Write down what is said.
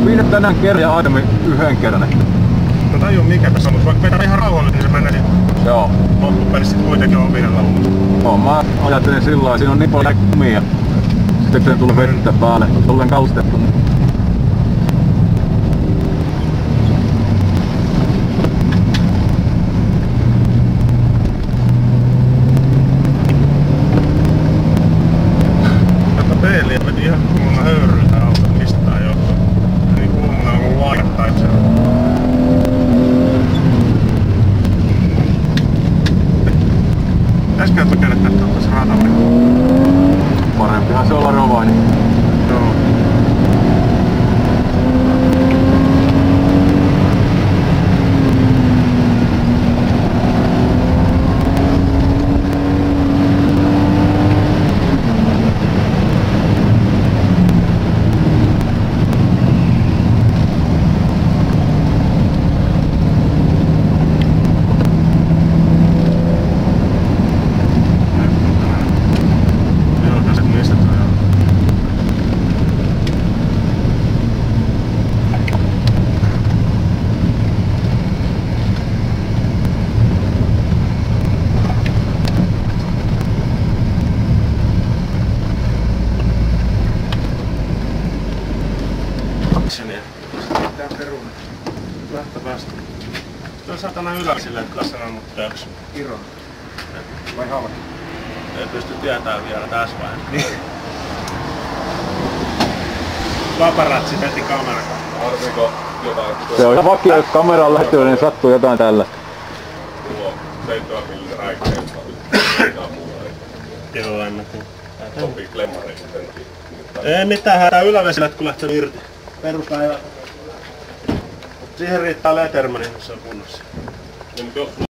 Viidet tänään kerran ja Aadami yhden kerran. No tää ei oo mikä tässä, mutta vaikka vetää ihan rauhallisesti, niin se menee joo. Loppupelissä kuitenkin on viidellä ollut. Joo, mä ajattelin silloin, siinä on niin paljon kumia. Sitten kun tulee vettä päälle, olen kaustettu. Tätä peiliä veti ihan kuumana höyryllä tää auto, mistä tää johtuu. Niin kuumana kuin laittaisi. Pitäisikö käydä tästä tässä radalla? Parempihan se olla Rovani. Joo. Tää peruna. Lähtö päästä. Tuo satana ylä silleen, että tässä on mut töks. Kirron. Vai halki? Ei pysty tietämään vielä tässä vaiheessa. Paparazzi veti kameran. Arviko jotain? Se on ihan vakio, jos kamera on lähettynyt, niin sattuu jotain tällaista. Tuo 7 millin räikkeistä. Joo, ennäkin. Sopii klemmareihin. Ei mitään hätää ylävesilet kun lähtee irti. Peruspäivä. Siihen riittää Lettermanin, jos se on kunnossa.